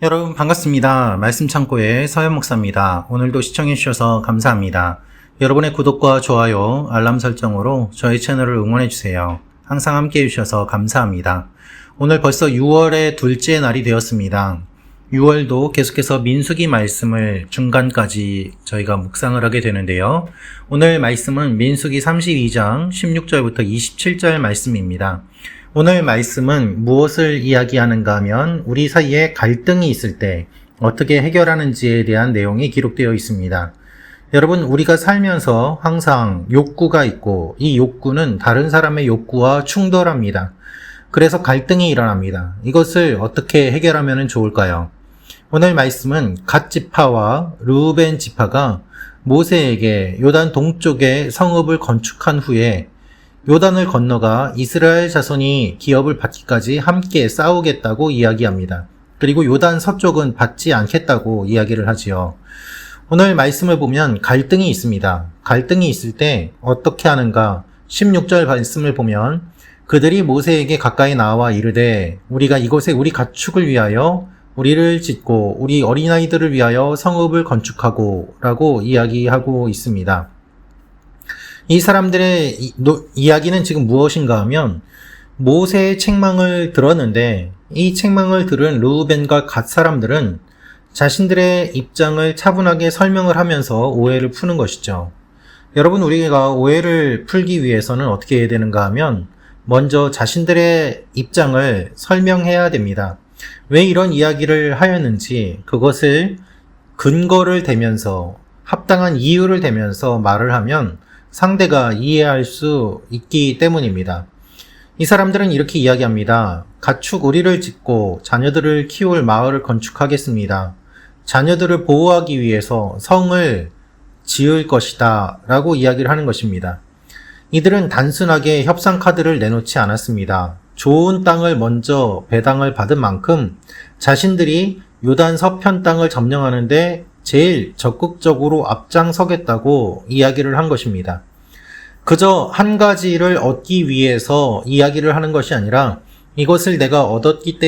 여러분 반갑습니다. 말씀창고의 서현 목사입니다. 오늘도 시청해 주셔서 감사합니다. 여러분의 구독과 좋아요, 알람 설정으로 저희 채널을 응원해 주세요. 항상 함께 해주셔서 감사합니다. 오늘 벌써 6월의 둘째 날이 되었습니다. 6월도 계속해서 민수기 말씀을 중간까지 저희가 묵상을 하게 되는데요. 오늘 말씀은 민수기 32장 16절부터 27절 말씀입니다. 오늘 말씀은 무엇을 이야기하는가 하면 우리 사이에 갈등이 있을 때 어떻게 해결하는지에 대한 내용이 기록되어 있습니다. 여러분, 우리가 살면서 항상 욕구가 있고 이 욕구는 다른 사람의 욕구와 충돌합니다. 그래서 갈등이 일어납니다. 이것을 어떻게 해결하면 좋을까요? 오늘 말씀은 갓 지파와 르우벤 지파가 모세에게 요단 동쪽에 성읍을 건축한 후에 요단을 건너가 이스라엘 자손이 기업을 받기까지 함께 싸우겠다고 이야기합니다. 그리고 요단 서쪽은 받지 않겠다고 이야기를 하지요. 오늘 말씀을 보면 갈등이 있습니다. 갈등이 있을 때 어떻게 하는가? 16절 말씀을 보면 그들이 모세에게 가까이 나와 이르되 우리가 이곳에 우리 가축을 위하여 우리를 짓고 우리 어린아이들을 위하여 성읍을 건축하고 라고 이야기하고 있습니다. 이 사람들의 이야기는 지금 무엇인가 하면 모세의 책망을 들었는데 이 책망을 들은 르우벤과 갓 사람들은 자신들의 입장을 차분하게 설명을 하면서 오해를 푸는 것이죠. 여러분, 우리가 오해를 풀기 위해서는 어떻게 해야 되는가 하면 먼저 자신들의 입장을 설명해야 됩니다. 왜 이런 이야기를 하였는지 그것을 근거를 대면서 합당한 이유를 대면서 말을 하면 상대가 이해할 수 있기 때문입니다. 이 사람들은 이렇게 이야기합니다. 가축 우리를 짓고 자녀들을 키울 마을을 건축하겠습니다. 자녀들을 보호하기 위해서 성을 지을 것이다 라고 이야기를 하는 것입니다. 이들은 단순하게 협상 카드를 내놓지 않았습니다. 좋은 땅을 먼저 배당을 받은 만큼 자신들이 요단 서편 땅을 점령하는데 제일 적극적으로 앞장서겠다고 이야기를 한 것입니다. 그저 한 가지를 얻기 위해서 이야기를 하는 것이 아니라 이것을 내가 얻었기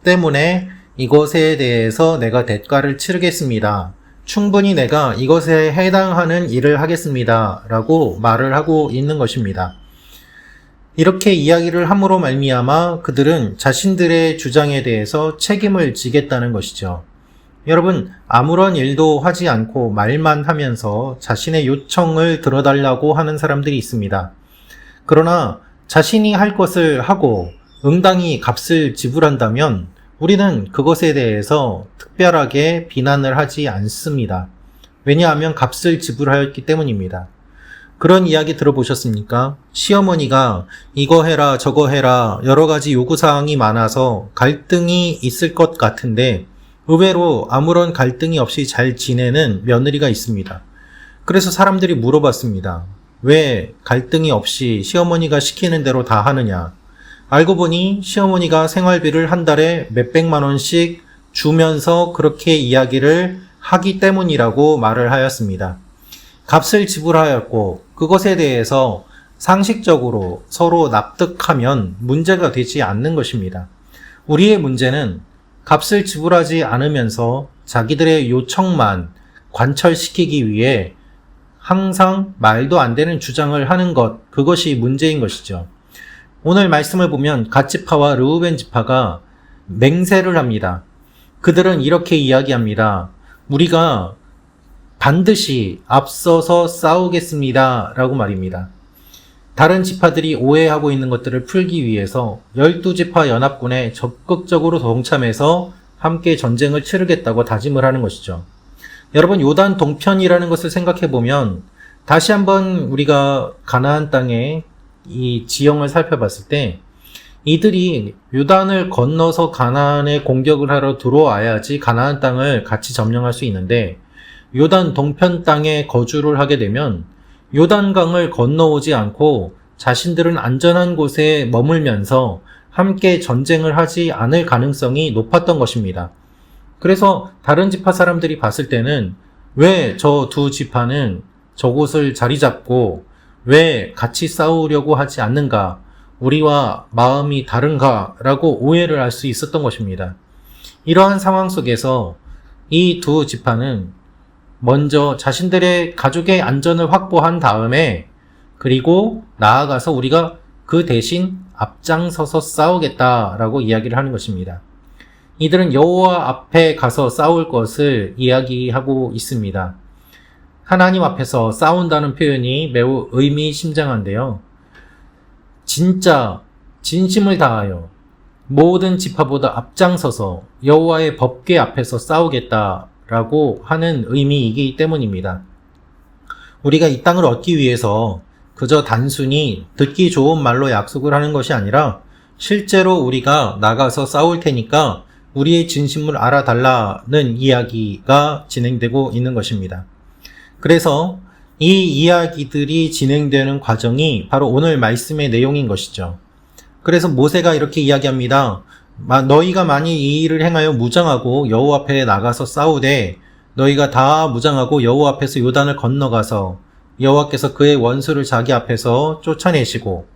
때문에 이것에 대해서 내가 대가를 치르겠습니다. 충분히 내가 이것에 해당하는 일을 하겠습니다. 라고 말을 하고 있는 것입니다. 이렇게 이야기를 함으로 말미암아 그들은 자신들의 주장에 대해서 책임을 지겠다는 것이죠. 여러분, 아무런 일도 하지 않고 말만 하면서 자신의 요청을 들어달라고 하는 사람들이 있습니다. 그러나 자신이 할 것을 하고 응당히 값을 지불한다면 우리는 그것에 대해서 특별하게 비난을 하지 않습니다. 왜냐하면 값을 지불하였기 때문입니다. 그런 이야기 들어보셨습니까? 시어머니가 이거 해라 저거 해라 여러 가지 요구사항이 많아서 갈등이 있을 것 같은데 의외로 아무런 갈등이 없이 잘 지내는 며느리가 있습니다. 그래서 사람들이 물어봤습니다. 왜 갈등이 없이 시어머니가 시키는 대로 다 하느냐? 알고 보니 시어머니가 생활비를 한 달에 몇백만 원씩 주면서 그렇게 이야기를 하기 때문이라고 말을 하였습니다. 값을 지불하였고 그것에 대해서 상식적으로 서로 납득하면 문제가 되지 않는 것입니다. 우리의 문제는 값을 지불하지 않으면서 자기들의 요청만 관철시키기 위해 항상 말도 안 되는 주장을 하는 것, 그것이 문제인 것이죠. 오늘 말씀을 보면 갓 지파와 르우벤 지파가 맹세를 합니다. 그들은 이렇게 이야기합니다. 우리가 반드시 앞서서 싸우겠습니다. 라고 말입니다. 다른 지파들이 오해하고 있는 것들을 풀기 위해서 12지파 연합군에 적극적으로 동참해서 함께 전쟁을 치르겠다고 다짐을 하는 것이죠. 여러분, 요단 동편이라는 것을 생각해 보면 다시 한번 우리가 가나안 땅의 이 지형을 살펴봤을 때 이들이 요단을 건너서 가나안에 공격을 하러 들어와야지 가나안 땅을 같이 점령할 수 있는데 요단 동편 땅에 거주를 하게 되면 요단강을 건너오지 않고 자신들은 안전한 곳에 머물면서 함께 전쟁을 하지 않을 가능성이 높았던 것입니다. 그래서 다른 지파 사람들이 봤을 때는 왜 저 두 지파는 저곳을 자리 잡고 왜 같이 싸우려고 하지 않는가? 우리와 마음이 다른가? 라고 오해를 할 수 있었던 것입니다. 이러한 상황 속에서 이 두 지파는 먼저 자신들의 가족의 안전을 확보한 다음에 그리고 나아가서 우리가 그 대신 앞장서서 싸우겠다라고 이야기를 하는 것입니다. 이들은 여호와 앞에 가서 싸울 것을 이야기하고 있습니다. 하나님 앞에서 싸운다는 표현이 매우 의미심장한데요. 진짜 진심을 다하여 모든 지파보다 앞장서서 여호와의 법궤 앞에서 싸우겠다라고 하는 의미이기 때문입니다. 우리가 이 땅을 얻기 위해서 그저 단순히 듣기 좋은 말로 약속을 하는 것이 아니라 실제로 우리가 나가서 싸울 테니까 우리의 진심을 알아달라는 이야기가 진행되고 있는 것입니다. 그래서 이 이야기들이 진행되는 과정이 바로 오늘 말씀의 내용인 것이죠. 그래서 모세가 이렇게 이야기합니다. 너희가 만일 이 일을 행하여 무장하고 여호와 앞에 나가서 싸우되 너희가 다 무장하고 여호와 앞에서 요단을 건너가서 여호와께서 그의 원수를 자기 앞에서 쫓아내시고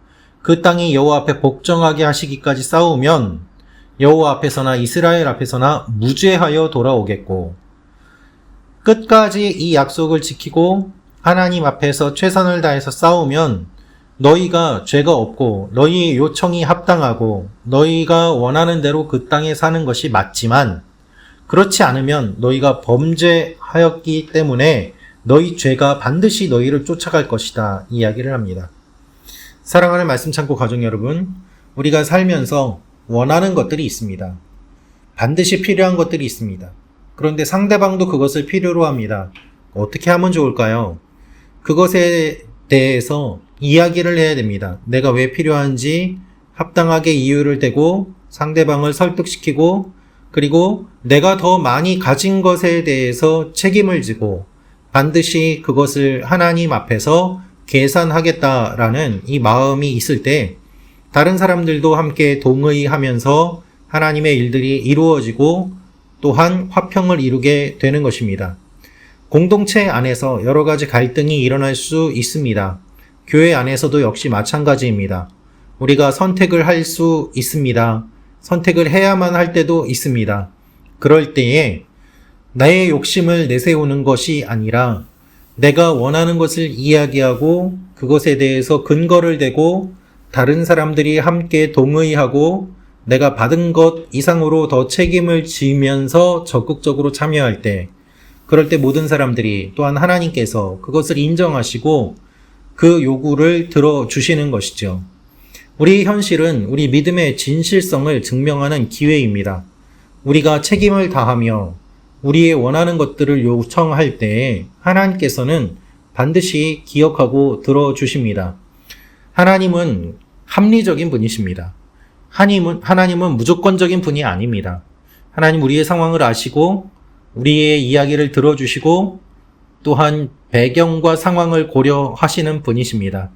그 땅이 여호와 앞에 복종하게 하시기까지 싸우면 여호와 앞에서나 이스라엘 앞에서나 무죄하여 돌아오겠고 끝까지 이 약속을 지키고 하나님 앞에서 최선을 다해서 싸우면 너희가 죄가 없고 너희의 요청이 합당하고 너희가 원하는 대로 그 땅에 사는 것이 맞지만 그렇지 않으면 너희가 범죄하였기 때문에 너희 죄가 반드시 너희를 쫓아갈 것이다 이야기를 합니다. 사랑하는 말씀 창고 가족 여러분, 우리가 살면서 원하는 것들이 있습니다. 반드시 필요한 것들이 있습니다. 그런데 상대방도 그것을 필요로 합니다. 어떻게 하면 좋을까요? 그것에 대해서 이야기를 해야 됩니다. 내가 왜 필요한지 합당하게 이유를 대고 상대방을 설득시키고 그리고 내가 더 많이 가진 것에 대해서 책임을 지고 반드시 그것을 하나님 앞에서 계산하겠다라는 이 마음이 있을 때 다른 사람들도 함께 동의하면서 하나님의 일들이 이루어지고 또한 화평을 이루게 되는 것입니다. 공동체 안에서 여러 가지 갈등이 일어날 수 있습니다. 교회 안에서도 역시 마찬가지입니다. 우리가 선택을 할 수 있습니다. 선택을 해야만 할 때도 있습니다. 그럴 때에 나의 욕심을 내세우는 것이 아니라 내가 원하는 것을 이야기하고 그것에 대해서 근거를 대고 다른 사람들이 함께 동의하고 내가 받은 것 이상으로 더 책임을 지면서 적극적으로 참여할 때 그럴 때 모든 사람들이 또한 하나님께서 그것을 인정하시고 그 요구를 들어주시는 것이죠. 우리 현실은 우리 믿음의 진실성을 증명하는 기회입니다. 우리가 책임을 다하며 우리의 원하는 것들을 요청할 때 하나님께서는 반드시 기억하고 들어주십니다. 하나님은 합리적인 분이십니다. 하나님은 무조건적인 분이 아닙니다. 하나님 우리의 상황을 아시고 우리의 이야기를 들어주시고 또한 배경과 상황을 고려하시는 분이십니다.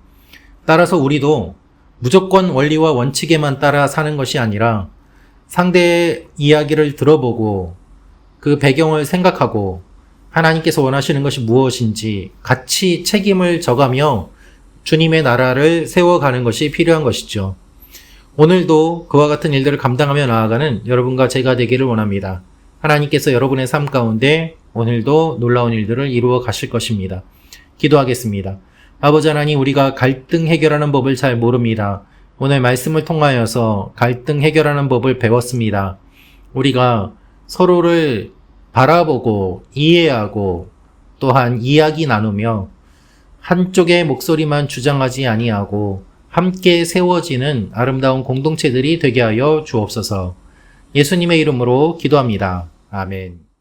따라서 우리도 무조건 원리와 원칙에만 따라 사는 것이 아니라 상대의 이야기를 들어보고 그 배경을 생각하고 하나님께서 원하시는 것이 무엇인지 같이 책임을 져가며 주님의 나라를 세워가는 것이 필요한 것이죠. 오늘도 그와 같은 일들을 감당하며 나아가는 여러분과 제가 되기를 원합니다. 하나님께서 여러분의 삶 가운데 오늘도 놀라운 일들을 이루어 가실 것입니다. 기도하겠습니다. 아버지 하나님, 우리가 갈등 해결하는 법을 잘 모릅니다. 오늘 말씀을 통하여서 갈등 해결하는 법을 배웠습니다. 우리가 서로를 바라보고 이해하고 또한 이야기 나누며 한쪽의 목소리만 주장하지 아니하고 함께 세워지는 아름다운 공동체들이 되게 하여 주옵소서. 예수님의 이름으로 기도합니다. 아멘.